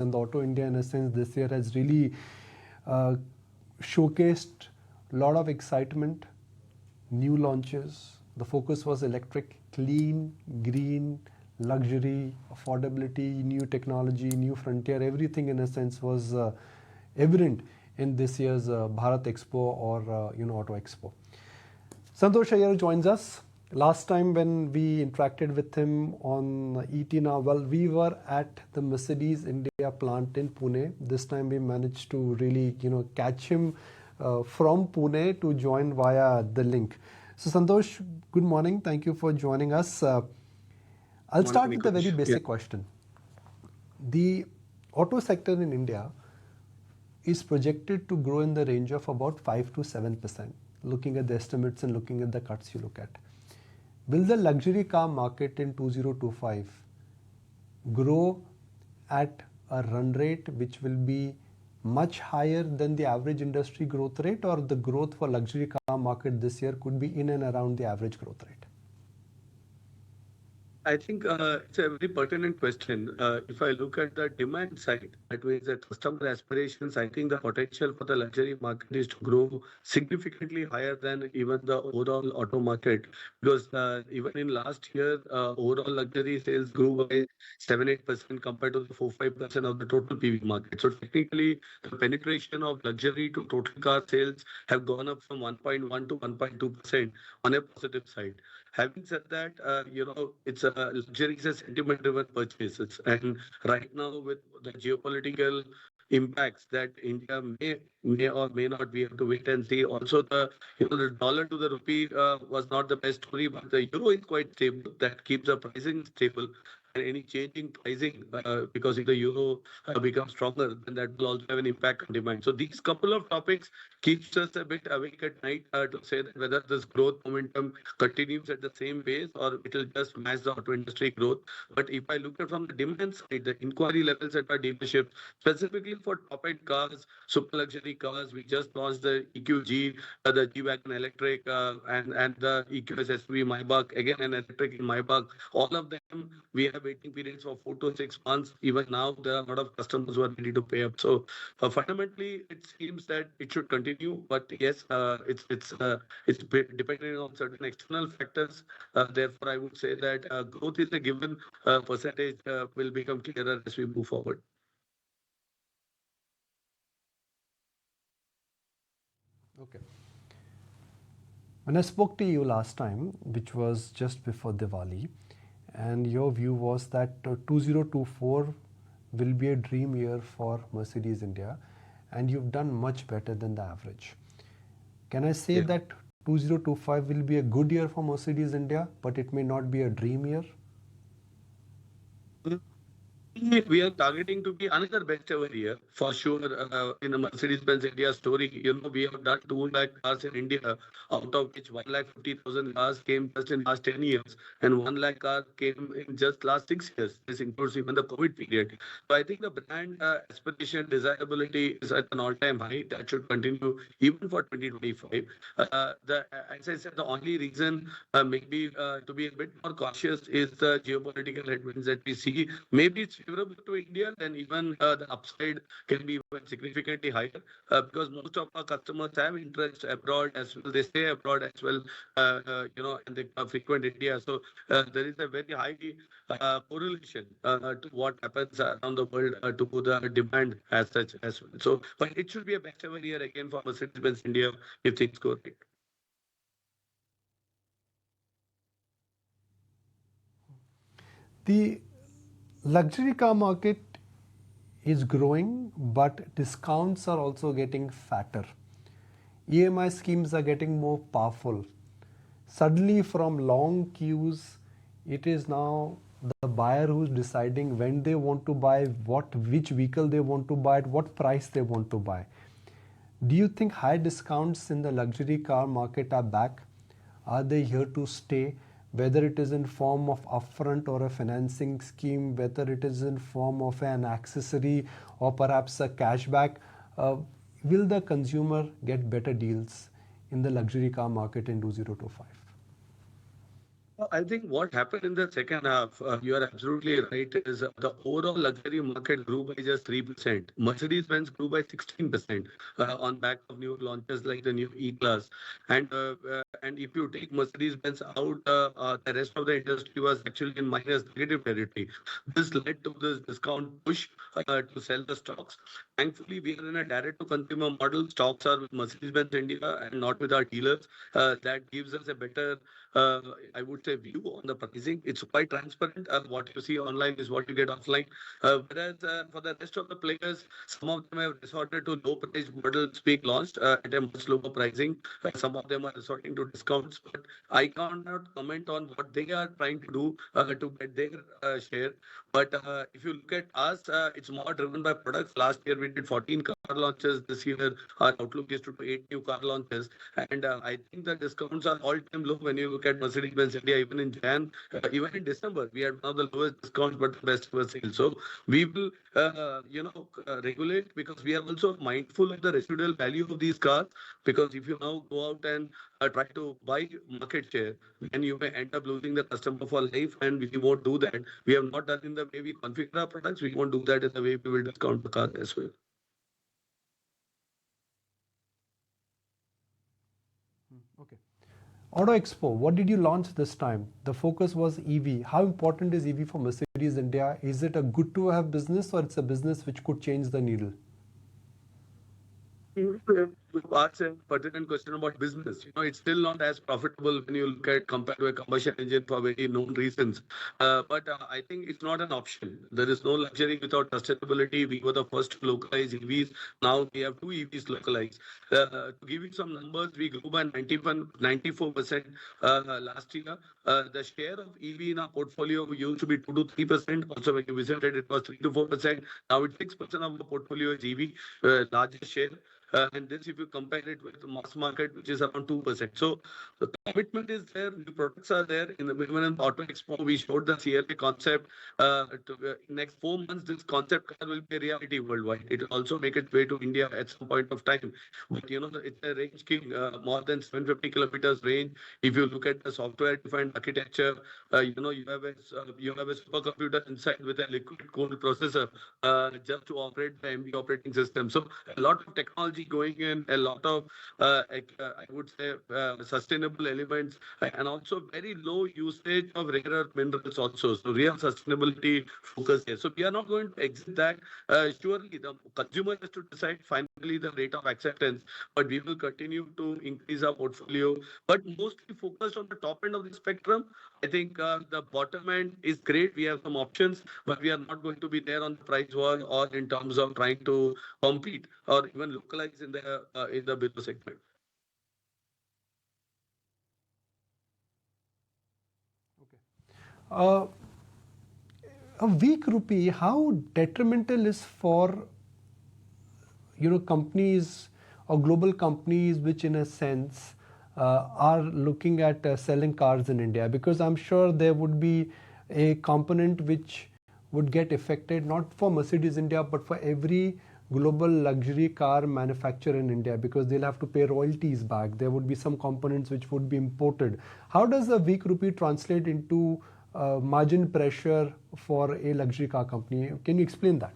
and the Auto India, in a sense, this year has really showcased a lot of excitement, new launches. The focus was electric, clean, green, luxury, affordability, new technology, new frontier. Everything, in a sense, was evident in this year's Bharat Expo or Auto Expo. Santosh Iyer joins us. Last time when we interacted with him on ET Now, well, we were at the Mercedes India plant in Pune. This time we managed to really, catch him from Pune to join via the link. So Santosh, good morning. Thank you for joining us. I'll start with a very basic question. The auto sector in India is projected to grow in the range of about 5 to 7%, looking at the estimates and looking at the cuts you look at. Will the luxury car market in 2025 grow at a run rate which will be much higher than the average industry growth rate, or the growth for luxury car market this year could be in and around the average growth rate? I think it's a very pertinent question. If I look at the demand side, that means the customer aspirations, I think the potential for the luxury market is to grow significantly higher than even the overall auto market. Because even in last year, overall luxury sales grew by 7-8% compared to the 4-5% of the total PV market. So technically, the penetration of luxury to total car sales have gone up from 1.1 to 1.2% on a positive side. Having said that, it's a luxury is a sentiment-driven purchases, and right now with the geopolitical impacts that India may or may not be able to wait and see. Also, the dollar to the rupee was not the best story, but the euro is quite stable. That keeps the pricing stable. And any change in pricing, because if the euro becomes stronger, then that will also have an impact on demand. So these couple of topics keeps us a bit awake at night to say that whether this growth momentum continues at the same pace or it will just match the auto industry growth. But if I look at from the demand side, the inquiry levels at our dealership, specifically for top-end cars, super luxury cars, we just launched the EQG, the G-Wagon electric, and the EQS SUV Maybach, again an electric in Maybach. All of them, we have waiting periods for 4 to 6 months. Even now, there are a lot of customers who are ready to pay up. So fundamentally, it seems that it should continue. But yes, it's depending on certain external factors. Therefore, I would say that growth is a given percentage will become clearer as we move forward. Okay. When I spoke to you last time, which was just before Diwali, and your view was that 2024 will be a dream year for Mercedes India, and you've done much better than the average. Can I say that 2025 will be a good year for Mercedes India, but it may not be a dream year? We are targeting to be another best ever year for sure. In the Mercedes-Benz India story, we have done 2 lakh cars in India, out of which 1,50,000 cars came just in last 10 years, and 1 lakh car came in just last 6 years. This includes even the COVID period. So I think the brand aspiration, desirability is at an all-time high. That should continue even for 2025. As I said, the only reason maybe to be a bit more cautious is the geopolitical headwinds that we see. Maybe it's favorable to India, then even the upside can be even significantly higher because most of our customers have interest abroad as well. They stay abroad as well, and they frequent India. So there is a very high correlation to what happens around the world to the demand as such as well. So, but it should be a best ever year again for Mercedes-Benz India if things go right. The luxury car market is growing, but discounts are also getting fatter. EMI schemes are getting more powerful. Suddenly, from long queues, it is now the buyer who's deciding when they want to buy, which vehicle they want to buy, at what price they want to buy. Do you think high discounts in the luxury car market are back? Are they here to stay? Whether it is in form of upfront or a financing scheme, whether it is in form of an accessory or perhaps a cashback, will the consumer get better deals in the luxury car market in 2025? I think what happened in the second half, you are absolutely right, is the overall luxury market grew by just 3%. Mercedes-Benz grew by 16% on back of new launches like the new E-Class. And if you take Mercedes-Benz out, the rest of the industry was actually in minus negative territory. This led to this discount push to sell the stocks. Thankfully, we are in a direct-to-consumer model. Stocks are with Mercedes-Benz India and not with our dealers. That gives us a better uh, I would say, view on the pricing. It's quite transparent. What you see online is what you get offline. Whereas for the rest of the players, some of them have resorted to low price models being launched at a much lower pricing. Some of them are resorting to discounts, but I cannot comment on what they are trying to do to get their share. But if you look at us, it's more driven by products. Last year we did 14 car launches. This year our outlook is to do 8 new car launches. And I think the discounts are all-time low when you look at Mercedes-Benz India. Even in Jan, even in December, we had one of the lowest discounts, but the best ever sales. So we will, regulate because we are also mindful of the residual value of these cars. Because if you now go out and try to buy market share, then you may end up losing the customer for life, and we won't do that. We have not done in the way we configure our products. We won't do that in the way we will discount the car as well. Okay. Auto Expo, what did you launch this time? The focus was EV. How important is EV for Mercedes India? Is it a good to have business or it's a business which could change the needle? You asked a pertinent question about business. It's still not as profitable when you look at compared to a combustion engine for very known reasons. But I think it's not an option. There is no luxury without sustainability. We were the first to localize EVs. Now we have two EVs localized. To give you some numbers, we grew by 94% last year. The share of EV in our portfolio used to be 2 to 3%. Also, when you visited, it was 3 to 4%. Now it's 6% of the portfolio is EV, largest share. And this, if you compare it with the mass market, which is around 2%. So the commitment is there, the products are there. Even in Auto Expo, we showed the CLA concept. Next 4 months, this concept car will be a reality worldwide. It will also make its way to India at some point of time. But it's a range king, more than 750 kilometers range. If you look at the software-defined architecture, you have a supercomputer inside with a liquid cooled processor just to operate the MB operating system. So a lot of technology going in, a lot of I would say sustainable elements, and also very low usage of rare earth minerals also. So real sustainability focus here. So we are not going to exit that. Surely the consumer has to decide finally the rate of acceptance, but we will continue to increase our portfolio, but mostly focused on the top end of the spectrum. I think the bottom end is great. We have some options, but we are not going to be there on the price war or in terms of trying to compete or even localize in the below segment. Uh, a weak rupee, how detrimental is for companies or global companies which in a sense are looking at selling cars in India? Because I'm sure there would be a component which would get affected not for Mercedes India but for every global luxury car manufacturer in India, because they'll have to pay royalties back. There would be some components which would be imported. How does the weak rupee translate into margin pressure for a luxury car company? Can you explain that?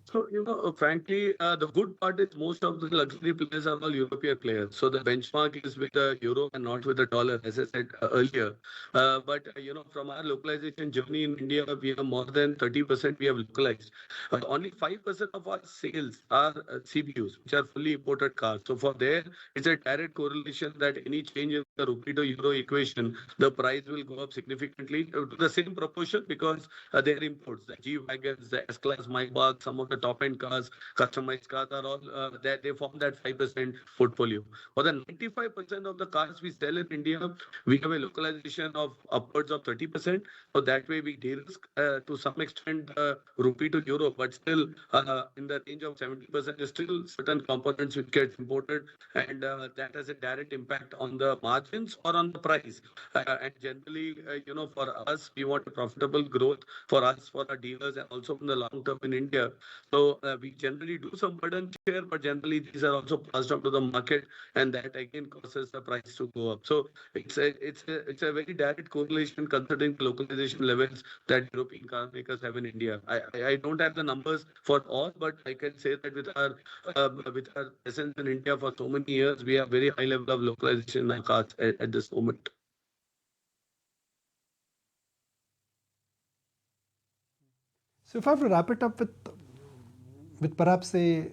So, frankly, the good part is most of the luxury players are all European players. So the benchmark is with the euro and not with the dollar, as I said earlier. But from our localization journey in India, we have more than 30% we have localized. Only 5% of our sales are CBUs, which are fully imported cars. So for there, it's a direct correlation that any change in the rupee to euro equation, the price will go up significantly to the same proportion because they're imports. The G-Wagons, the S-Class, Maybach, some of the top-end cars, customized cars are all they form that 5% portfolio. For the 95% of the cars we sell in India, we have a localization of upwards of 30%. So that way we de-risk to some extent rupee to euro, but still in the range of 70% is still certain components which get imported, and that has a direct impact on the margins or on the price. And generally, for us, we want a profitable growth for us, for our dealers, and also in the long term in India. So we generally do some burden share, but generally these are also passed on to the market, and that again causes the price to go up. So it's a very direct correlation considering the localization levels that European car makers have in India. I don't have the numbers for all, but I can say that with our presence in India for so many years, we have very high level of localization in our cars at this moment. So if I have to wrap it up with perhaps a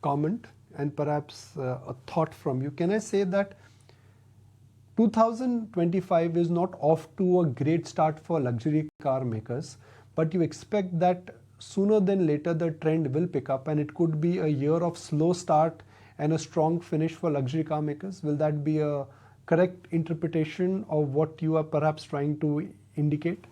comment and perhaps a thought from you, can I say that 2025 is not off to a great start for luxury car makers, but you expect that sooner than later the trend will pick up and it could be a year of slow start and a strong finish for luxury car makers? Will that be a correct interpretation of what you are perhaps trying to indicate?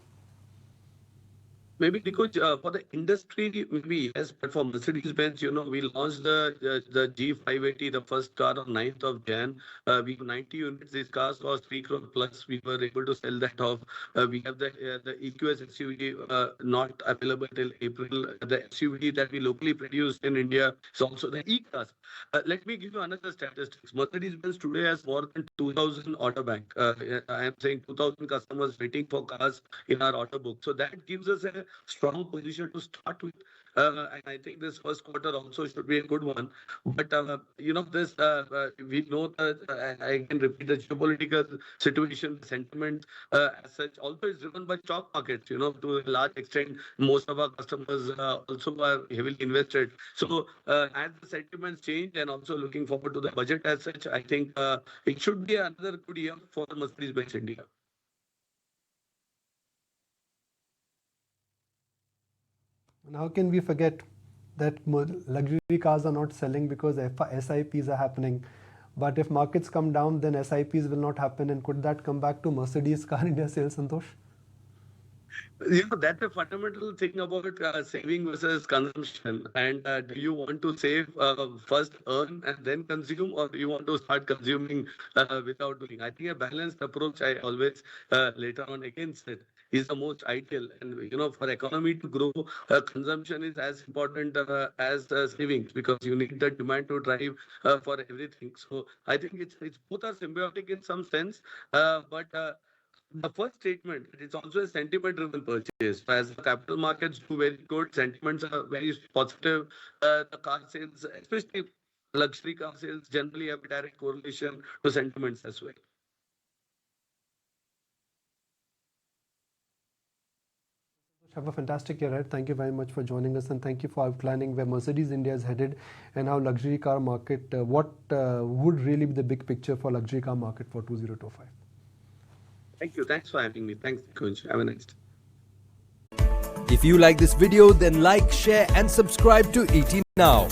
Maybe because for the industry, maybe yes, but for Mercedes-Benz, we launched the G580, the first car on 9th of Jan. We have 90 units. This car was 3 crore plus. We were able to sell that off. We have the EQS SUV not available till April. The SUV that we locally produced in India is also the E-Class. Let me give you another statistics. Mercedes-Benz today has more than 2,000 order bank. I am saying 2,000 customers waiting for cars in our order book. So that gives us a strong position to start with. And I think this first quarter also should be a good one. But, we know that, I can repeat, the geopolitical situation, sentiment as such also is driven by stock markets, to a large extent. Most of our customers also are heavily invested. So as the sentiments change and also looking forward to the budget as such, I think it should be another good year for Mercedes-Benz India. And how can we forget that luxury cars are not selling because SIPs are happening? But if markets come down, then SIPs will not happen. And could that come back to Mercedes car India sales, Santosh? That's a fundamental thing about saving versus consumption. And do you want to save, first earn and then consume, or do you want to start consuming without doing? I think a balanced approach, I always later on again said, is the most ideal. And for economy to grow, consumption is as important as savings, because you need the demand to drive for everything. So I think it's both are symbiotic in some sense, but. The first statement, it's also a sentiment-driven purchase. As the capital markets do very good, sentiments are very positive. The car sales, especially luxury car sales, generally have a direct correlation to sentiments as well. Have a fantastic year ahead. Thank you very much for joining us, and thank you for outlining where Mercedes India is headed and how luxury car market, what would really be the big picture for luxury car market for 2025. Thank you. Thanks for having me. Thanks, Kunj. Have a nice day. If you like this video, then like, share and subscribe to ET Now.